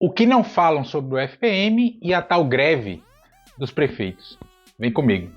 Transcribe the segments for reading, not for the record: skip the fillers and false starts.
O que não falam sobre o FPM e a tal greve dos prefeitos. Vem comigo.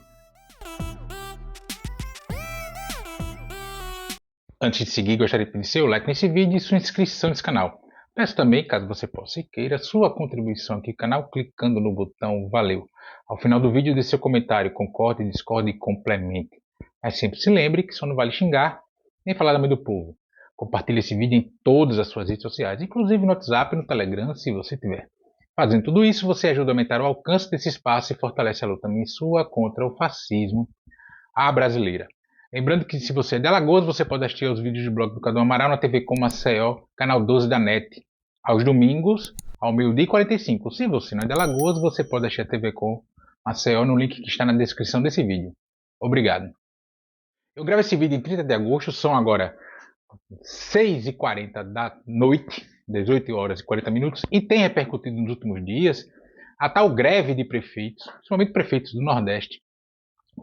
Antes de seguir, gostaria de pedir seu like nesse vídeo e sua inscrição nesse canal. Peço também, caso você possa e queira, sua contribuição aqui no canal clicando no botão Valeu. Ao final do vídeo, dê seu comentário, concorde, discorde e complemente. Mas sempre se lembre que só não vale xingar nem falar da mãe do povo. Compartilhe esse vídeo em todas as suas redes sociais, inclusive no WhatsApp e no Telegram, se você tiver. Fazendo tudo isso, você ajuda a aumentar o alcance desse espaço e fortalece a luta minha e sua contra o fascismo à brasileira. Lembrando que se você é de Alagoas, você pode assistir aos vídeos de blog do Cadu Amaral na TV Com Maceió, canal 12 da NET, aos domingos, ao meio-dia e 45. Se você não é de Alagoas, você pode assistir a TV Com Maceió no link que está na descrição desse vídeo. Obrigado. Eu gravo esse vídeo em 30 de agosto, são agora 6h40 da noite, 18 horas e 40 minutos, e tem repercutido nos últimos dias a tal greve de prefeitos, principalmente prefeitos do Nordeste,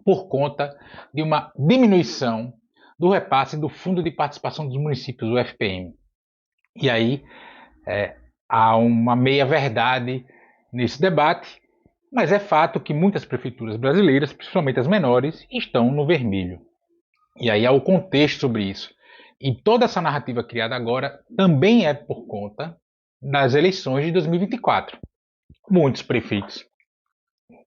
por conta de uma diminuição do repasse do Fundo de Participação dos Municípios, o FPM. E aí há uma meia-verdade nesse debate, mas é fato que muitas prefeituras brasileiras, principalmente as menores, estão no vermelho. E aí há o contexto sobre isso. E toda essa narrativa criada agora também é por conta das eleições de 2024. Muitos prefeitos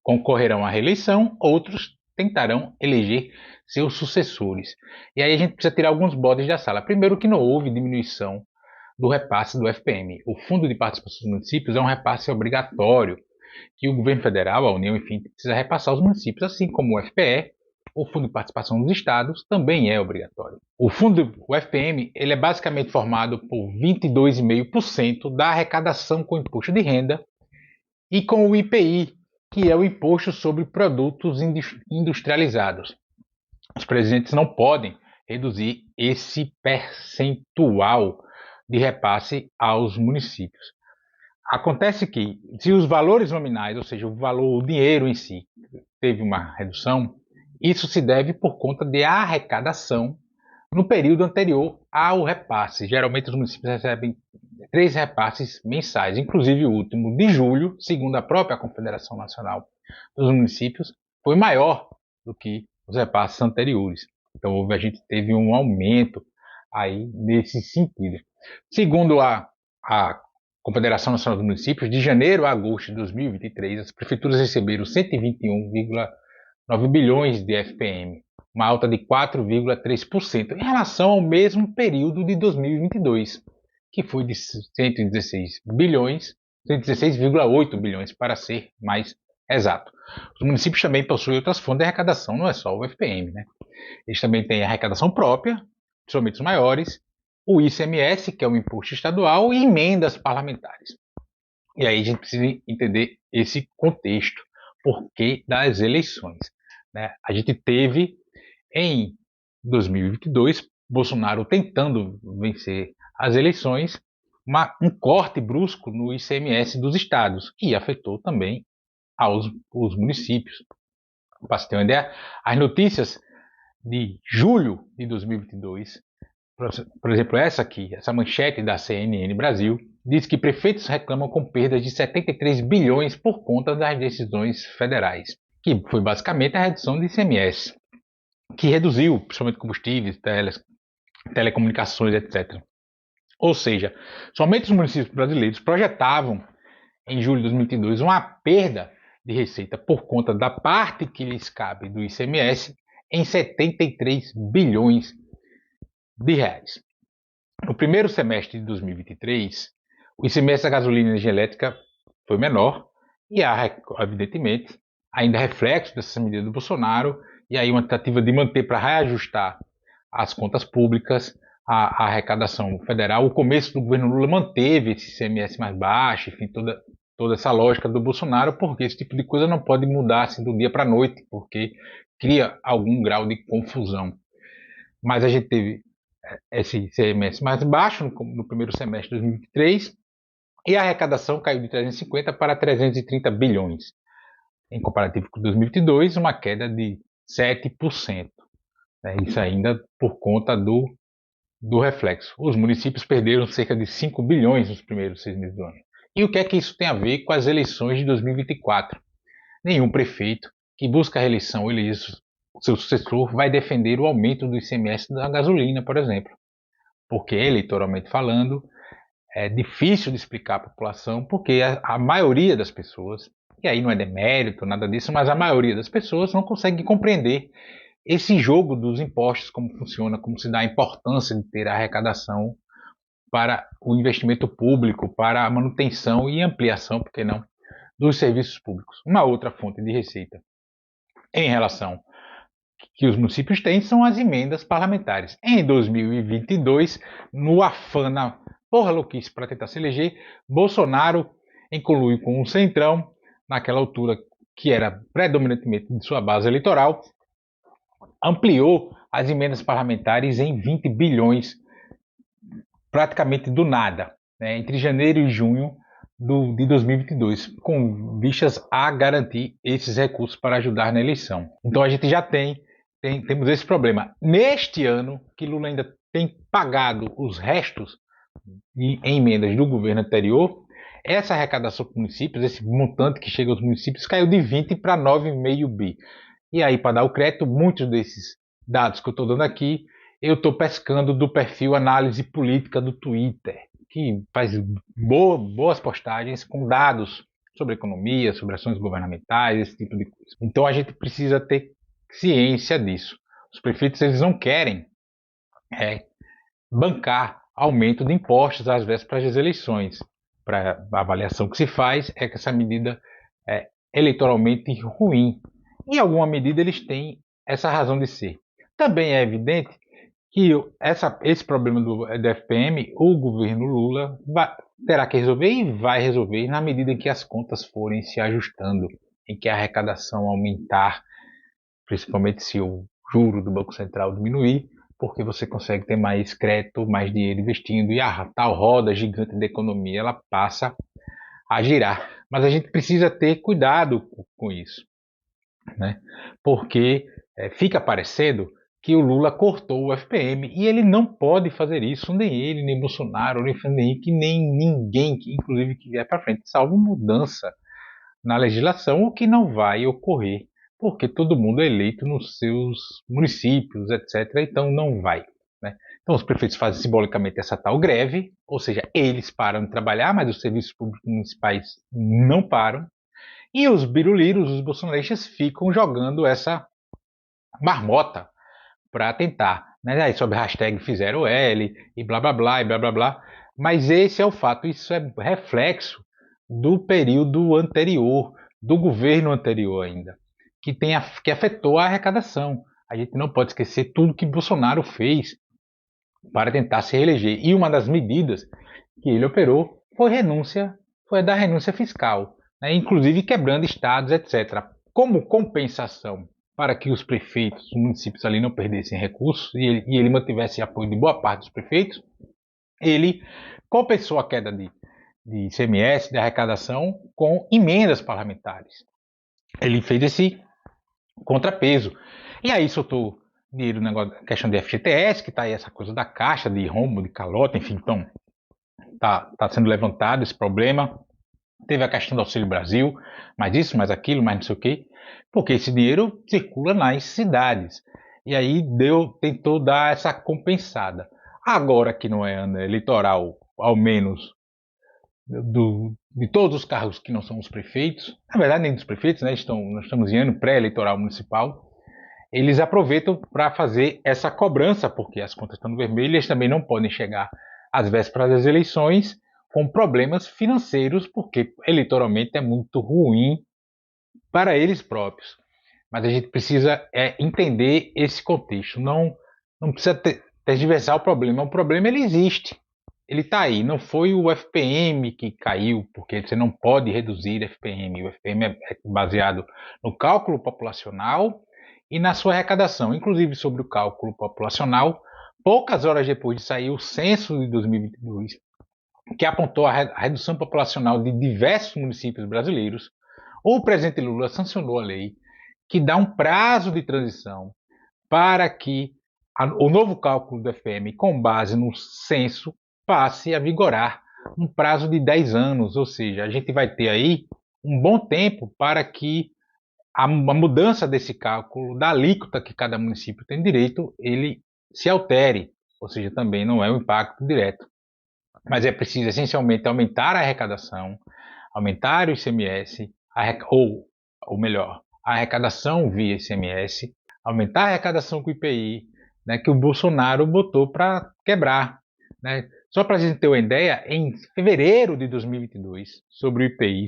concorrerão à reeleição, outros tentarão eleger seus sucessores. E aí a gente precisa tirar alguns bodes da sala. Primeiro, que não houve diminuição do repasse do FPM. O Fundo de Participação dos Municípios é um repasse obrigatório, que o governo federal, a União, enfim, precisa repassar aos municípios, assim como o FPE. O Fundo de Participação dos Estados também é obrigatório. O FPM ele é basicamente formado por 22,5% da arrecadação com imposto de renda e com o IPI, que é o Imposto sobre Produtos Industrializados. Os presidentes não podem reduzir esse percentual de repasse aos municípios. Acontece que, se os valores nominais, ou seja, o dinheiro em si, teve uma redução, isso se deve por conta de arrecadação no período anterior ao repasse. Geralmente os municípios recebem 3 repasses mensais, inclusive o último de julho, segundo a própria Confederação Nacional dos Municípios, foi maior do que os repasses anteriores. Então a gente teve um aumento aí nesse sentido. Segundo a Confederação Nacional dos Municípios, de janeiro a agosto de 2023, as prefeituras receberam 121,9 bilhões de FPM, uma alta de 4,3% em relação ao mesmo período de 2022, que foi de 116 bilhões, 116,8 bilhões para ser mais exato. Os municípios também possuem outras fontes de arrecadação, não é só o FPM, né? Eles também têm arrecadação própria, principalmente os maiores, o ICMS, que é o imposto estadual, e emendas parlamentares. E aí a gente precisa entender esse contexto, porquê das eleições, né? A gente teve em 2022 Bolsonaro tentando vencer as eleições, um corte brusco no ICMS dos estados, que afetou também os municípios. Para você ter uma ideia, as notícias de julho de 2022, por exemplo, essa manchete da CNN Brasil, diz que prefeitos reclamam com perdas de 73 bilhões por conta das decisões federais, que foi basicamente a redução do ICMS, que reduziu, principalmente combustíveis, telecomunicações, etc. Ou seja, somente os municípios brasileiros projetavam, em julho de 2022, uma perda de receita por conta da parte que lhes cabe do ICMS em 73 bilhões de reais. No primeiro semestre de 2023, o ICMS da gasolina e energia elétrica foi menor e há, evidentemente, ainda reflexo dessa medida do Bolsonaro e aí uma tentativa de manter para reajustar as contas públicas, a arrecadação federal. O começo do governo Lula manteve esse ICMS mais baixo, enfim, toda essa lógica do Bolsonaro, porque esse tipo de coisa não pode mudar assim do dia para a noite, porque cria algum grau de confusão. Mas a gente teve esse ICMS mais baixo no primeiro semestre de 2023 e a arrecadação caiu de 350 para 330 bilhões. Em comparativo com 2022, uma queda de 7%. Isso ainda por conta do reflexo. Os municípios perderam cerca de 5 bilhões nos primeiros 6 meses do ano. E o que é que isso tem a ver com as eleições de 2024? Nenhum prefeito que busca a reeleição ou eleger o seu sucessor vai defender o aumento do ICMS da gasolina, por exemplo. Porque, eleitoralmente falando, é difícil de explicar à população, porque a maioria das pessoas, e aí não é demérito, nada disso, mas a maioria das pessoas não consegue compreender esse jogo dos impostos, como funciona, como se dá a importância de ter a arrecadação para o investimento público, para a manutenção e ampliação, por que não, dos serviços públicos. Uma outra fonte de receita em relação que os municípios têm são as emendas parlamentares. Em 2022, no afã, na porra louquice para tentar se eleger, Bolsonaro, em conluio com o Centrão, naquela altura que era predominantemente de sua base eleitoral, ampliou as emendas parlamentares em 20 bilhões, praticamente do nada, né, entre janeiro e junho de 2022, com vistas a garantir esses recursos para ajudar na eleição. Então a gente já temos esse problema. Neste ano, que Lula ainda tem pagado os restos em emendas do governo anterior, essa arrecadação para municípios, esse montante que chega aos municípios, caiu de 20 para 9,5 bi. E aí, para dar o crédito, muitos desses dados que eu estou dando aqui, eu estou pescando do perfil Análise Política do Twitter, que faz boas postagens com dados sobre economia, sobre ações governamentais, esse tipo de coisa. Então a gente precisa ter ciência disso. Os prefeitos eles não querem bancar aumento de impostos às vésperas das eleições. Para a avaliação que se faz é que essa medida é eleitoralmente ruim. Em alguma medida eles têm essa razão de ser. Também é evidente que esse problema do FPM, o governo Lula terá que resolver e vai resolver na medida em que as contas forem se ajustando, em que a arrecadação aumentar, principalmente se o juro do Banco Central diminuir, porque você consegue ter mais crédito, mais dinheiro investindo e a tal roda gigante da economia ela passa a girar. Mas a gente precisa ter cuidado com isso, né? Porque fica parecendo que o Lula cortou o FPM e ele não pode fazer isso, nem ele, nem Bolsonaro, nem Fernando Henrique, nem ninguém, inclusive que vier para frente, salvo mudança na legislação, o que não vai ocorrer, porque todo mundo é eleito nos seus municípios, etc. Então não vai, né? Então os prefeitos fazem simbolicamente essa tal greve, ou seja, eles param de trabalhar, mas os serviços públicos municipais não param, e os biruliros, os bolsonaristas, ficam jogando essa marmota para tentar, né? Aí sob a hashtag fizeram L e blá blá blá e blá blá blá. Mas esse é o fato, isso é reflexo do período anterior, do governo anterior ainda, que afetou a arrecadação. A gente não pode esquecer tudo que Bolsonaro fez para tentar se reeleger. E uma das medidas que ele operou foi a da renúncia fiscal, né? Inclusive quebrando estados, etc. Como compensação para que os prefeitos, os municípios ali não perdessem recursos e ele mantivesse apoio de boa parte dos prefeitos, ele compensou a queda de ICMS, de arrecadação, com emendas parlamentares. Ele fez esse contrapeso. E aí soltou dinheiro na questão de FGTS, que está aí essa coisa da caixa, de rombo, de calota, enfim, então tá sendo levantado esse problema. Teve a questão do Auxílio Brasil, mais isso, mais aquilo, mais não sei o quê, porque esse dinheiro circula nas cidades. E aí tentou dar essa compensada. Agora que não é ano eleitoral, ao menos de todos os cargos que não são os prefeitos, na verdade nem dos prefeitos, né? Nós estamos em ano pré-eleitoral municipal, eles aproveitam para fazer essa cobrança, porque as contas estão no vermelho e eles também não podem chegar às vésperas das eleições com problemas financeiros, porque eleitoralmente é muito ruim para eles próprios. Mas a gente precisa entender esse contexto, não precisa tergiversar o problema ele existe. Ele está aí, não foi o FPM que caiu, porque você não pode reduzir FPM. O FPM é baseado no cálculo populacional e na sua arrecadação. Inclusive, sobre o cálculo populacional, poucas horas depois de sair o censo de 2022, que apontou a redução populacional de diversos municípios brasileiros, o presidente Lula sancionou a lei que dá um prazo de transição para que o novo cálculo do FPM, com base no censo, passe a vigorar um prazo de 10 anos, ou seja, a gente vai ter aí um bom tempo para que a mudança desse cálculo da alíquota que cada município tem direito, ele se altere, ou seja, também não é um impacto direto. Mas é preciso essencialmente aumentar a arrecadação, aumentar o ICMS, ou melhor, a arrecadação via ICMS, aumentar a arrecadação com o IPI, né, que o Bolsonaro botou para quebrar. Né? Só para a gente ter uma ideia, em fevereiro de 2022, sobre o IPI,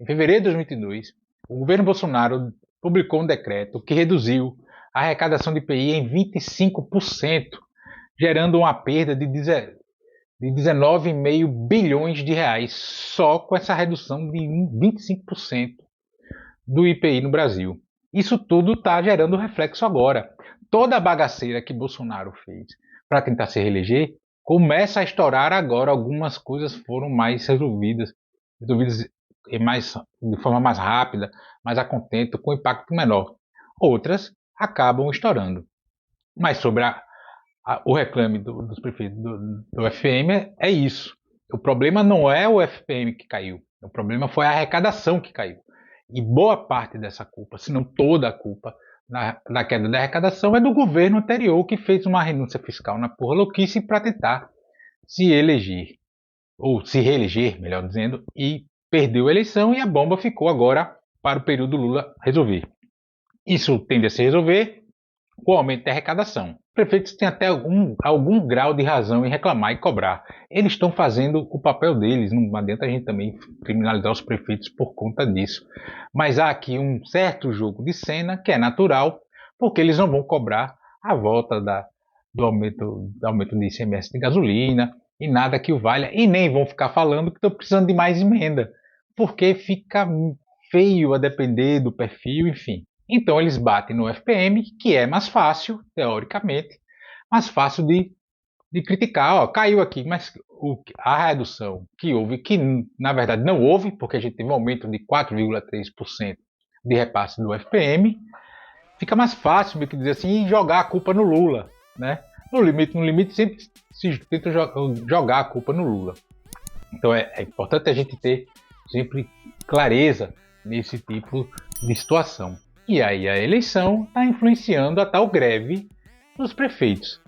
em fevereiro de 2022, o governo Bolsonaro publicou um decreto que reduziu a arrecadação de IPI em 25%, gerando uma perda de 19,5 bilhões de reais só com essa redução de 25% do IPI no Brasil. Isso tudo está gerando reflexo agora. Toda a bagaceira que Bolsonaro fez para tentar se reeleger começa a estourar agora. Algumas coisas foram mais resolvidas de forma mais rápida, mais a contento, com impacto menor. Outras acabam estourando. Mas sobre o reclame dos prefeitos do FPM é isso. O problema não é o FPM que caiu, o problema foi a arrecadação que caiu. E boa parte dessa culpa, se não toda a culpa, na queda da arrecadação é do governo anterior, que fez uma renúncia fiscal na porra louquice para tentar se eleger, ou se reeleger, melhor dizendo, e perdeu a eleição e a bomba ficou agora para o período Lula resolver. Isso tende a se resolver com o aumento da arrecadação. Os prefeitos têm até algum grau de razão em reclamar e cobrar. Eles estão fazendo o papel deles, não adianta a gente também criminalizar os prefeitos por conta disso. Mas há aqui um certo jogo de cena que é natural, porque eles não vão cobrar a volta do aumento do ICMS de gasolina e nada que o valha, e nem vão ficar falando que estão precisando de mais emenda, porque fica feio a depender do perfil, enfim. Então eles batem no FPM, que é mais fácil, teoricamente, mais fácil de criticar. Ó, caiu aqui, mas a redução que houve, que na verdade não houve, porque a gente teve um aumento de 4,3% de repasse do FPM, fica mais fácil, meio que dizer assim, jogar a culpa no Lula. Né? No limite sempre se tenta jogar a culpa no Lula. Então é importante a gente ter sempre clareza nesse tipo de situação. E aí a eleição está influenciando a tal greve dos prefeitos.